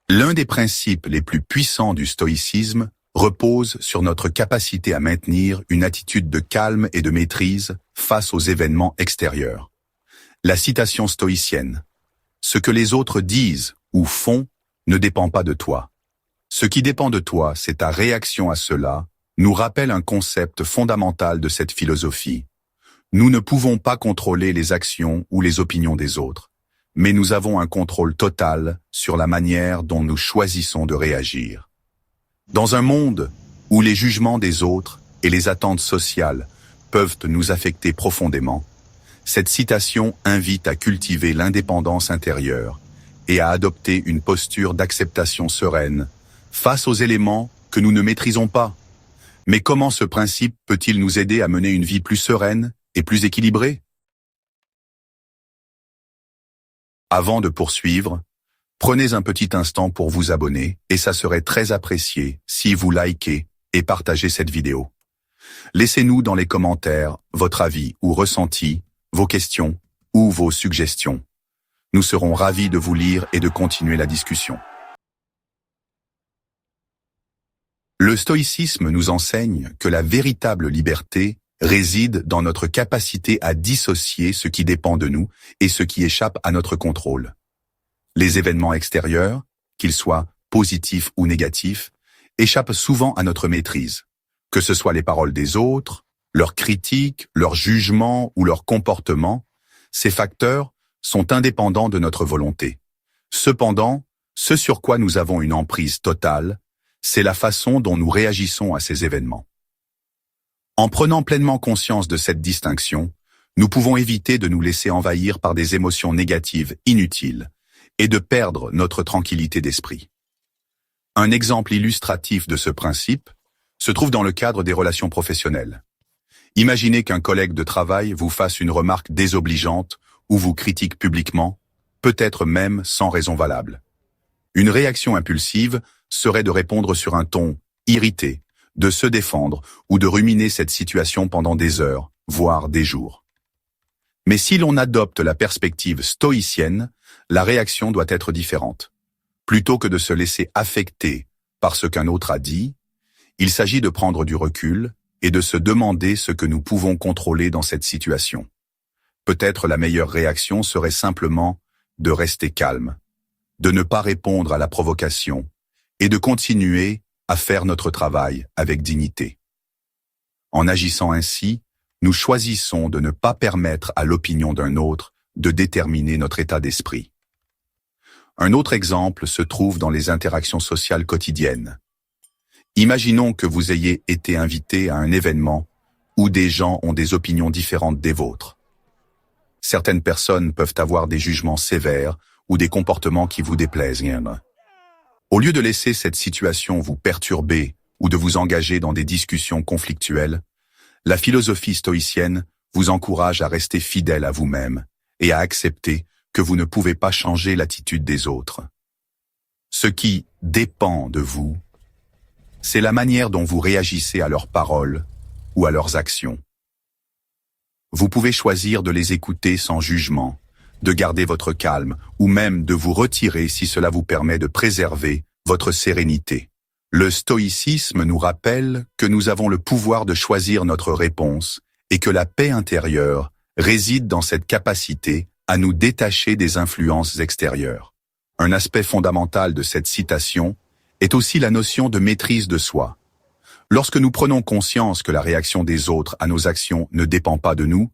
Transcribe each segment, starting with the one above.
L'un des principes les plus puissants du stoïcisme repose sur notre capacité à maintenir une attitude de calme et de maîtrise face aux événements extérieurs. La citation stoïcienne « Ce que les autres disent ou font ne dépend pas de toi. Ce qui dépend de toi, c'est ta réaction à cela » nous rappelle un concept fondamental de cette philosophie. Nous ne pouvons pas contrôler les actions ou les opinions des autres, mais nous avons un contrôle total sur la manière dont nous choisissons de réagir. Dans un monde où les jugements des autres et les attentes sociales peuvent nous affecter profondément, cette citation invite à cultiver l'indépendance intérieure et à adopter une posture d'acceptation sereine face aux éléments que nous ne maîtrisons pas. Mais comment ce principe peut-il nous aider à mener une vie plus sereine et plus équilibrée? Avant de poursuivre, prenez un petit instant pour vous abonner et ça serait très apprécié si vous likez et partagez cette vidéo. Laissez-nous dans les commentaires votre avis ou ressenti, vos questions ou vos suggestions. Nous serons ravis de vous lire et de continuer la discussion. Le stoïcisme nous enseigne que la véritable liberté réside dans notre capacité à dissocier ce qui dépend de nous et ce qui échappe à notre contrôle. Les événements extérieurs, qu'ils soient positifs ou négatifs, échappent souvent à notre maîtrise, que ce soit les paroles des autres, leurs critiques, leurs jugements ou leurs comportements. Ces facteurs sont indépendants de notre volonté. Cependant, ce sur quoi nous avons une emprise totale, c'est la façon dont nous réagissons à ces événements. En prenant pleinement conscience de cette distinction, nous pouvons éviter de nous laisser envahir par des émotions négatives inutiles et de perdre notre tranquillité d'esprit. Un exemple illustratif de ce principe se trouve dans le cadre des relations professionnelles. Imaginez qu'un collègue de travail vous fasse une remarque désobligeante ou vous critique publiquement, peut-être même sans raison valable. Une réaction impulsive serait de répondre sur un ton irrité, de se défendre ou de ruminer cette situation pendant des heures, voire des jours. Mais si l'on adopte la perspective stoïcienne, la réaction doit être différente. Plutôt que de se laisser affecter par ce qu'un autre a dit, il s'agit de prendre du recul et de se demander ce que nous pouvons contrôler dans cette situation. Peut-être la meilleure réaction serait simplement de rester calme, de ne pas répondre à la provocation et de continuer à faire notre travail avec dignité. En agissant ainsi, nous choisissons de ne pas permettre à l'opinion d'un autre de déterminer notre état d'esprit. Un autre exemple se trouve dans les interactions sociales quotidiennes. Imaginons que vous ayez été invité à un événement où des gens ont des opinions différentes des vôtres. Certaines personnes peuvent avoir des jugements sévères ou des comportements qui vous déplaisent. Au lieu de laisser cette situation vous perturber ou de vous engager dans des discussions conflictuelles, la philosophie stoïcienne vous encourage à rester fidèle à vous-même et à accepter que vous ne pouvez pas changer l'attitude des autres. Ce qui dépend de vous, c'est la manière dont vous réagissez à leurs paroles ou à leurs actions. Vous pouvez choisir de les écouter sans jugement, de garder votre calme ou même de vous retirer si cela vous permet de préserver votre sérénité. Le stoïcisme nous rappelle que nous avons le pouvoir de choisir notre réponse et que la paix intérieure réside dans cette capacité à nous détacher des influences extérieures. Un aspect fondamental de cette citation est aussi la notion de maîtrise de soi. Lorsque nous prenons conscience que la réaction des autres à nos actions ne dépend pas de nous,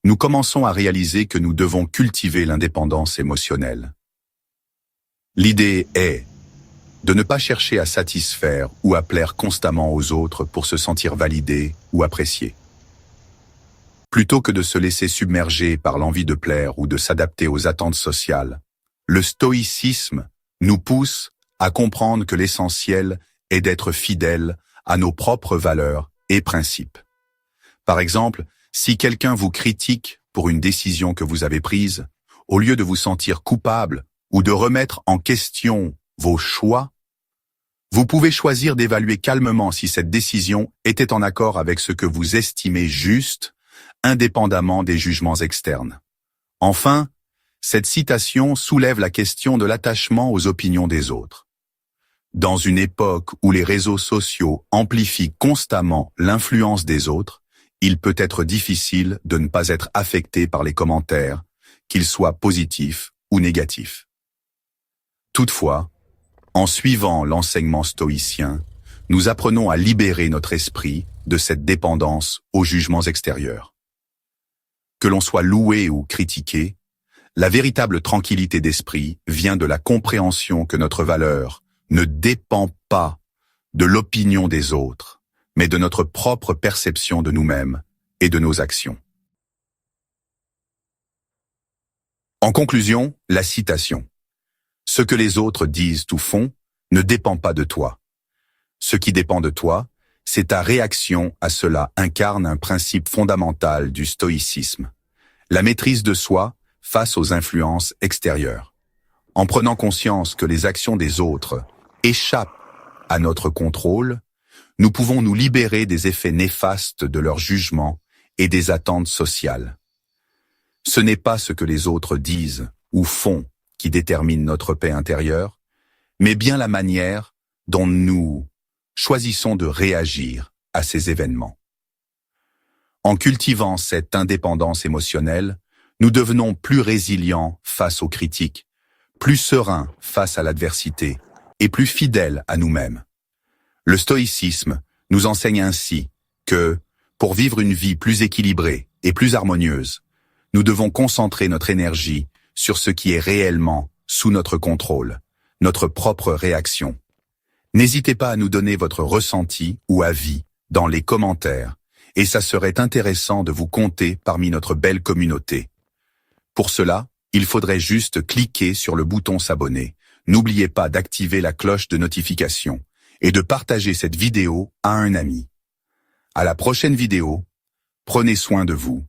nous commençons à réaliser que nous devons cultiver l'indépendance émotionnelle. L'idée est de ne pas chercher à satisfaire ou à plaire constamment aux autres pour se sentir validé ou apprécié. Plutôt que de se laisser submerger par l'envie de plaire ou de s'adapter aux attentes sociales, le stoïcisme nous pousse à comprendre que l'essentiel est d'être fidèle à nos propres valeurs et principes. Par exemple, si quelqu'un vous critique pour une décision que vous avez prise, au lieu de vous sentir coupable ou de remettre en question vos choix, vous pouvez choisir d'évaluer calmement si cette décision était en accord avec ce que vous estimez juste, indépendamment des jugements externes. Enfin, cette citation soulève la question de l'attachement aux opinions des autres. Dans une époque où les réseaux sociaux amplifient constamment l'influence des autres, il peut être difficile de ne pas être affecté par les commentaires, qu'ils soient positifs ou négatifs. Toutefois, en suivant l'enseignement stoïcien, nous apprenons à libérer notre esprit de cette dépendance aux jugements extérieurs. Que l'on soit loué ou critiqué, la véritable tranquillité d'esprit vient de la compréhension que notre valeur ne dépend pas de l'opinion des autres, mais de notre propre perception de nous-mêmes et de nos actions. En conclusion, la citation. Ce que les autres disent ou font ne dépend pas de toi. Ce qui dépend de toi, c'est ta réaction à cela incarne un principe fondamental du stoïcisme. La maîtrise de soi face aux influences extérieures. En prenant conscience que les actions des autres échappent à notre contrôle, nous pouvons nous libérer des effets néfastes de leur jugement et des attentes sociales. Ce n'est pas ce que les autres disent ou font qui détermine notre paix intérieure, mais bien la manière dont nous choisissons de réagir à ces événements. En cultivant cette indépendance émotionnelle, nous devenons plus résilients face aux critiques, plus sereins face à l'adversité et plus fidèles à nous-mêmes. Le stoïcisme nous enseigne ainsi que, pour vivre une vie plus équilibrée et plus harmonieuse, nous devons concentrer notre énergie sur ce qui est réellement sous notre contrôle, notre propre réaction. N'hésitez pas à nous donner votre ressenti ou avis dans les commentaires, et ça serait intéressant de vous compter parmi notre belle communauté. Pour cela, il faudrait juste cliquer sur le bouton s'abonner. N'oubliez pas d'activer la cloche de notification et de partager cette vidéo à un ami. À la prochaine vidéo, prenez soin de vous